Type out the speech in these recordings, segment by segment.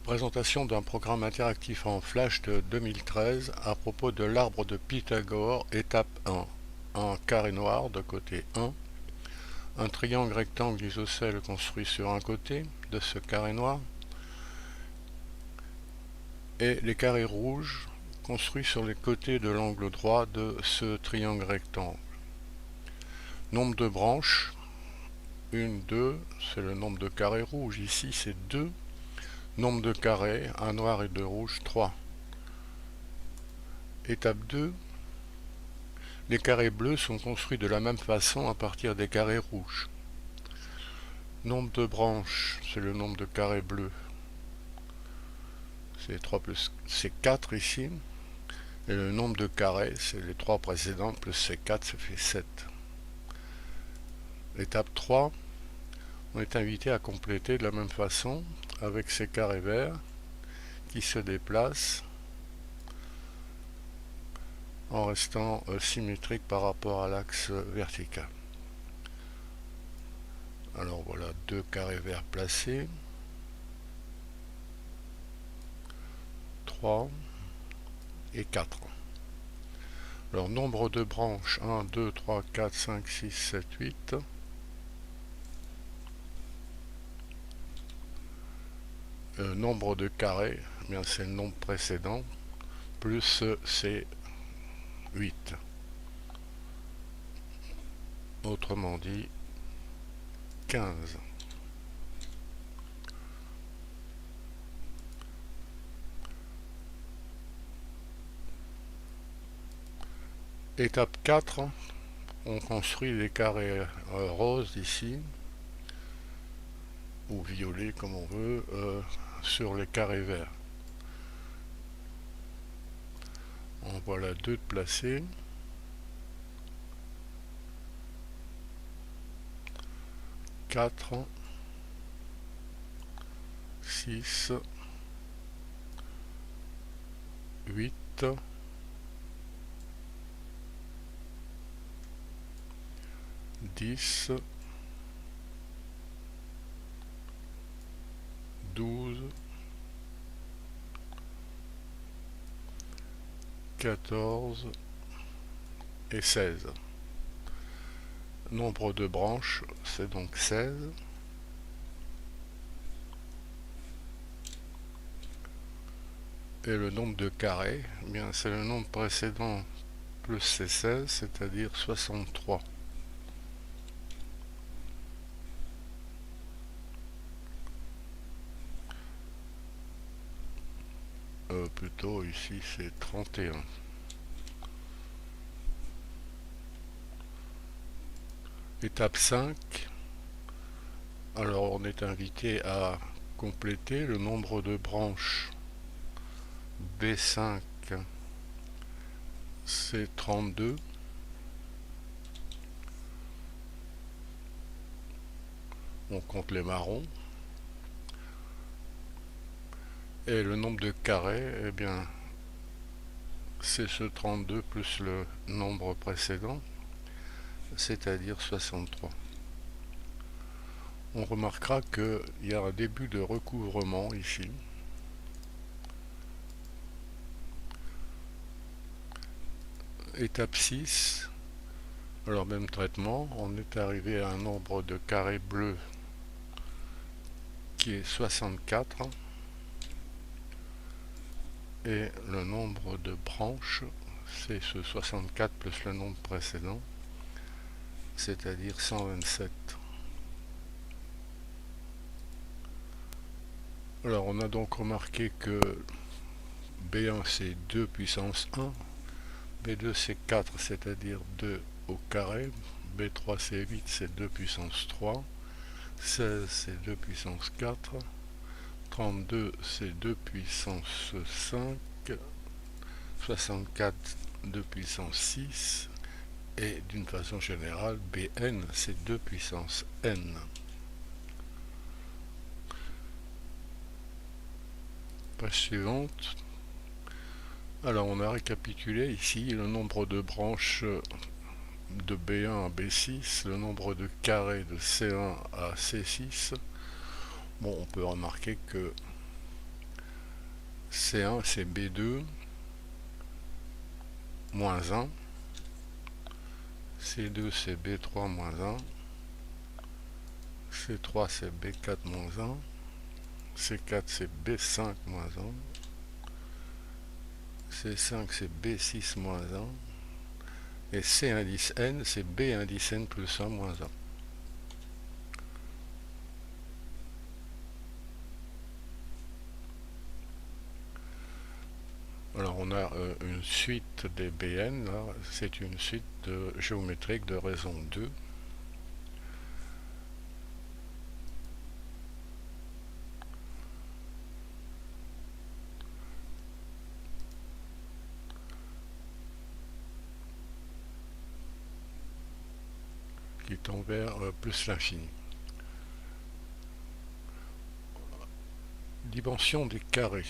Présentation d'un programme interactif en Flash de 2013 à propos de l'arbre de Pythagore, étape 1. Un carré noir de côté 1. Un triangle rectangle isocèle construit sur un côté de ce carré noir. Et les carrés rouges construits sur les côtés de l'angle droit de ce triangle rectangle. Nombre de branches, 1, 2, c'est le nombre de carrés rouges. Ici c'est 2. Nombre de carrés, un noir et deux rouges, 3. Étape 2. Les carrés bleus sont construits de la même façon à partir des carrés rouges. Nombre de branches, c'est le nombre de carrés bleus. C'est 3 plus c'est 4 ici. Et le nombre de carrés, c'est les 3 précédents, plus c'est 4, ça fait 7. Étape 3, on est invité à compléter de la même façon avec ces carrés verts qui se déplacent en restant symétrique par rapport à l'axe vertical. Alors voilà, 2 carrés verts placés, 3 et 4. Alors nombre de branches, 1, 2, 3, 4, 5, 6, 7, 8. Nombre de carrés, eh bien c'est le nombre précédent, plus c'est 8. Autrement dit, 15. Étape 4, on construit les carrés roses ici, ou violets comme on veut, sur les carrés verts. En voilà 2 de placés. 4, 6, 8, 10, 12, 14 et 16. Nombre de branches, c'est donc 16. Et le nombre de carrés, eh bien c'est le nombre précédent plus c'est 16, c'est-à-dire 63. Plutôt ici c'est 31. Étape 5. Alors on est invité à compléter le nombre de branches. B5 c'est 32. On compte les marrons. Et le nombre de carrés, eh bien, c'est ce 32 plus le nombre précédent, c'est-à-dire 63. On remarquera qu'il y a un début de recouvrement ici. Étape 6. Alors même traitement, on est arrivé à un nombre de carrés bleus qui est 64. Et le nombre de branches, c'est ce 64 plus le nombre précédent, c'est-à-dire 127. Alors on a donc remarqué que B1 c'est 2 puissance 1, B2 c'est 4, c'est-à-dire 2 au carré, B3 c'est 8, c'est 2 puissance 3, 16 c'est 2 puissance 4, 32 c'est 2 puissance 5, 64 2 puissance 6, et d'une façon générale, Bn c'est 2 puissance n. Page suivante. Alors on a récapitulé ici le nombre de branches de B1 à B6, le nombre de carrés de C1 à C6. Bon, on peut remarquer que C1 c'est B2 moins 1, C2 c'est B3 moins 1, C3 c'est B4 moins 1, C4 c'est B5 moins 1, C5 c'est B6 moins 1, et C indice N c'est B indice N plus 1 moins 1. Alors on a une suite des Bn, là, c'est une suite géométrique de raison 2. Qui tend vers plus l'infini. Dimension des carrés.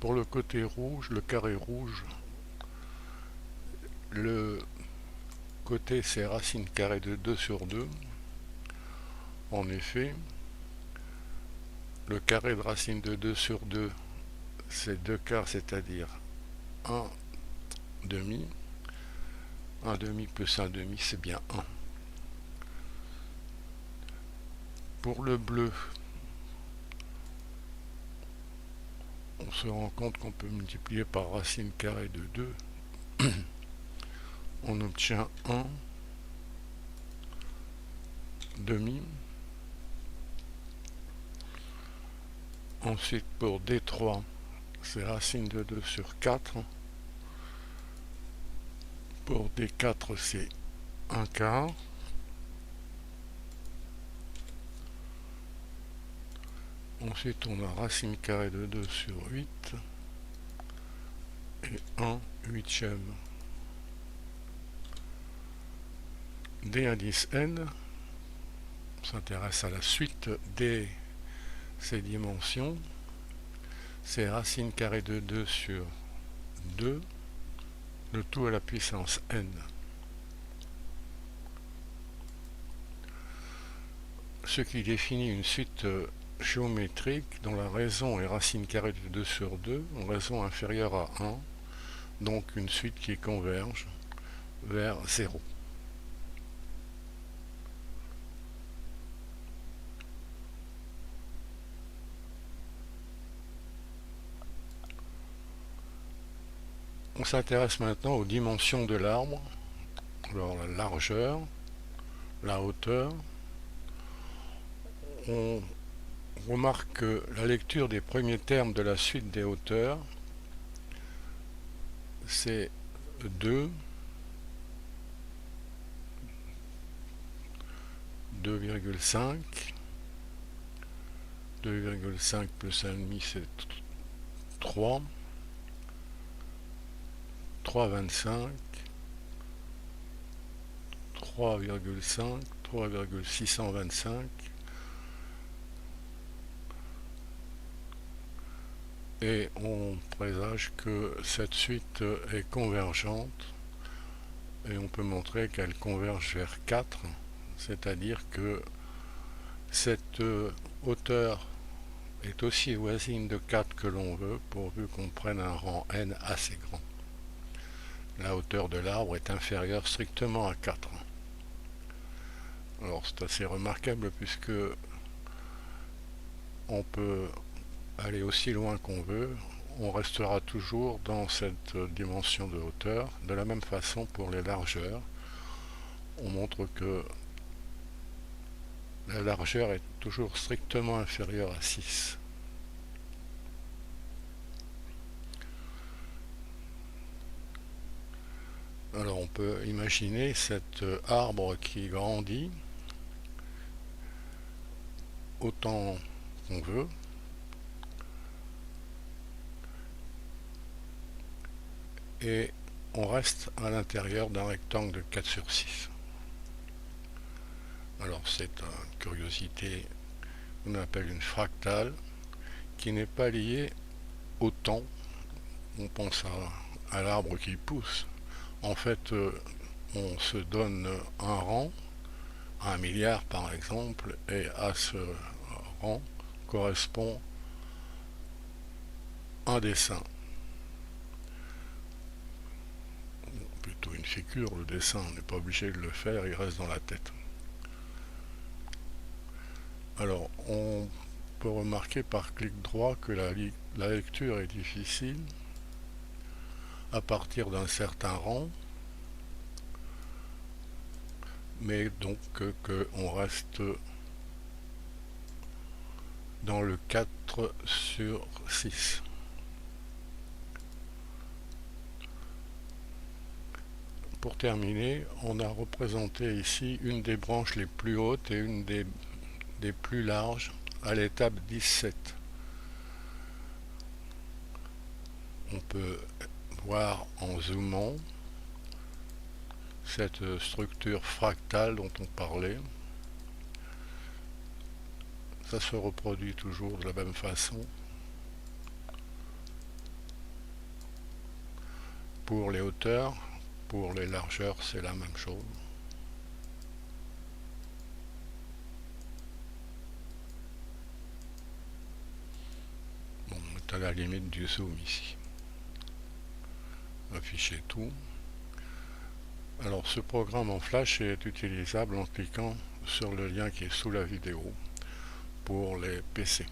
Pour le côté rouge, le carré rouge, le côté c'est racine carrée de 2 sur 2. En effet, le carré de racine de 2 sur 2, c'est 2 quarts, c'est-à-dire 1 demi. 1 demi plus 1 demi, c'est bien 1. Pour le bleu, on se rend compte qu'on peut multiplier par racine carrée de 2. On obtient 1 demi. Ensuite, pour D3, c'est racine de 2 sur 4. Pour D4, c'est 1 quart. Ensuite, on a racine carrée de 2 sur 8 et 1 huitième. D indice N s'intéresse à la suite des ces dimensions. C'est racine carrée de 2 sur 2, le tout à la puissance n. Ce qui définit une suite géométrique dont la raison est racine carrée de 2 sur 2, en raison inférieure à 1, donc une suite qui converge vers 0. On s'intéresse maintenant aux dimensions de l'arbre, alors la largeur, la hauteur. On remarque que la lecture des premiers termes de la suite des hauteurs, c'est 2, 2,5, 2,5 plus 1,5 c'est 3, 3,25, 3,5, 3,625, et on présage que cette suite est convergente et on peut montrer qu'elle converge vers 4, c'est-à-dire que cette hauteur est aussi voisine de 4 que l'on veut, pourvu qu'on prenne un rang n assez grand. La hauteur de l'arbre est inférieure strictement à 4. Alors c'est assez remarquable puisque on peut aller aussi loin qu'on veut, on restera toujours dans cette dimension de hauteur. De la même façon pour les largeurs, on montre que la largeur est toujours strictement inférieure à 6. Alors on peut imaginer cet arbre qui grandit autant qu'on veut. Et on reste à l'intérieur d'un rectangle de 4 sur 6. Alors c'est une curiosité qu'on appelle une fractale qui n'est pas liée au temps. On pense à l'arbre qui pousse. En fait, on se donne un rang, 1 milliard par exemple, et à ce rang correspond un dessin, plutôt une figure. Le dessin, on n'est pas obligé de le faire, il reste dans la tête. Alors, on peut remarquer par clic droit que la lecture est difficile à partir d'un certain rang, mais donc qu'on reste dans le 4/6. Pour terminer, on a représenté ici une des branches les plus hautes et une des plus larges à l'étape 17. On peut voir en zoomant cette structure fractale dont on parlait. Ça se reproduit toujours de la même façon. Pour les hauteurs, pour les largeurs, c'est la même chose. Bon, on est à la limite du zoom ici. Afficher tout. Alors ce programme en Flash est utilisable en cliquant sur le lien qui est sous la vidéo pour les PC.